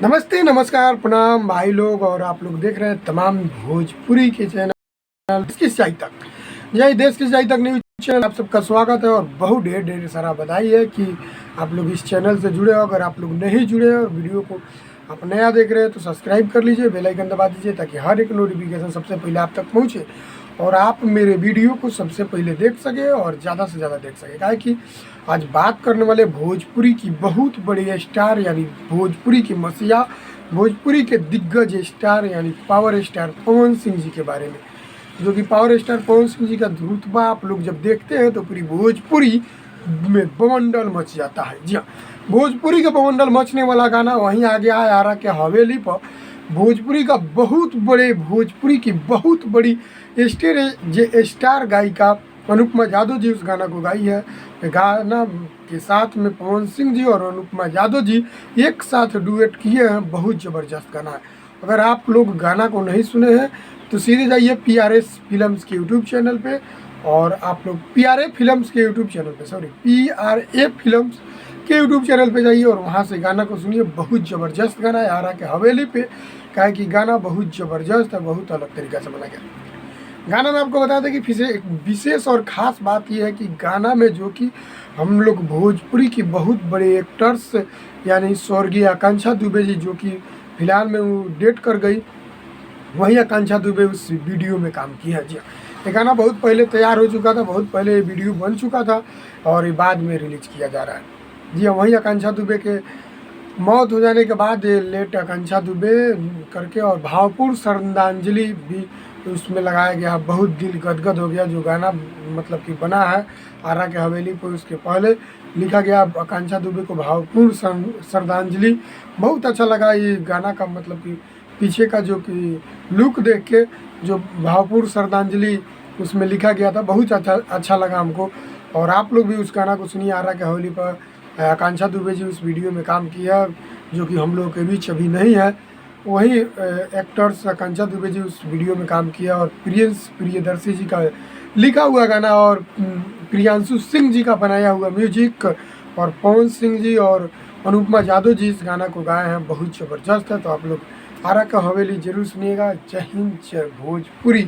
नमस्ते, नमस्कार, प्रणाम भाई लोग। और आप लोग देख रहे हैं तमाम भोजपुरी के चैनल देश की सच्चाई तक। यही देश की सच्चाई तक न्यूज चैनल, आप सबका स्वागत है और बहुत ढेर ढेर सारा बधाई है कि आप लोग इस चैनल से जुड़े हो। अगर आप लोग नहीं जुड़े हैं और वीडियो को आप नया देख रहे हैं तो सब्सक्राइब कर लीजिए, बेल आइकन दबा दीजिए ताकि हर एक नोटिफिकेशन सबसे पहले आप तक पहुँचे और आप मेरे वीडियो को सबसे पहले देख सके और ज़्यादा से ज़्यादा देख सके। काहे कि आज बात करने वाले भोजपुरी की बहुत बड़ी स्टार यानी भोजपुरी की मसीहा, भोजपुरी के दिग्गज स्टार यानी पावर स्टार पवन सिंह जी के बारे में। जो कि पावर स्टार पवन सिंह जी का रुतबा आप लोग जब देखते हैं तो पूरी भोजपुरी में बवंडर मच जाता है। जी हाँ, भोजपुरी का बवंडर मचने वाला गाना वहीं आ गया है आरा के हवेली पर। भोजपुरी का बहुत बड़े, भोजपुरी की बहुत बड़ी स्टार गायिका अनुपमा यादव जी उस गाना को गाई है। गाना के साथ में पवन सिंह जी और अनुपमा यादव जी एक साथ डुएट किए हैं। बहुत ज़बरदस्त गाना है। अगर आप लोग गाना को नहीं सुने हैं तो सीधे जाइए PRS फिल्म्स के यूट्यूब चैनल पे, और आप लोग PRA फिल्म्स के यूट्यूब चैनल पे, PRA फिल्म्स के यूट्यूब चैनल पे जाइए और वहाँ से गाना को सुनिए। बहुत ज़बरदस्त गाना है आरा के हवेली पे। क्या है कि गाना बहुत ज़बरदस्त है, बहुत अलग तरीक़े से बना गया गाना। में आपको बता दें कि एक विशेष और ख़ास बात यह है कि गाना में जो कि हम लोग भोजपुरी की बहुत बड़े एक्टर्स यानी स्वर्गीय आकांक्षा दुबे जी, जो कि फिलहाल में वो डेट कर गई, वही आकांक्षा दुबे उस वीडियो में काम किया। जी हाँ, ये गाना बहुत पहले तैयार हो चुका था, बहुत पहले वीडियो बन चुका था और ये बाद में रिलीज किया जा रहा है। जी हाँ, वही आकांक्षा दुबे के मौत हो जाने के बाद लेट आकांक्षा दुबे करके और भावपूर्ण श्रद्धांजलि भी उसमें लगाया गया। बहुत दिल गदगद हो गया। जो गाना मतलब कि बना है आरा के हवेली पर, उसके पहले लिखा गया आकांक्षा दुबे को भावपूर्ण श्रद्धांजलि। बहुत अच्छा लगा ये गाना का, मतलब कि पीछे का जो कि लुक देख के जो भावपूर्ण श्रद्धांजलि उसमें लिखा गया था, बहुत अच्छा लगा हमको। और आप लोग भी उस गाना को सुनिए। आरा के हवेली पर आकांक्षा दुबे जी उस वीडियो में काम किया, जो कि हम लोगों के बीच अभी नहीं है। वही एक्टर्स आकांक्षा दुबे जी उस वीडियो में काम किया और प्रियदर्शी जी का लिखा हुआ गाना और प्रियांशु सिंह जी का बनाया हुआ म्यूजिक और पवन सिंह जी और अनुपमा यादव जी इस गाना को गाए हैं। बहुत ज़बरदस्त है। तो आप लोग आरा का हवेली जरूर सुनिएगा। जय हिंद, जय भोजपुरी।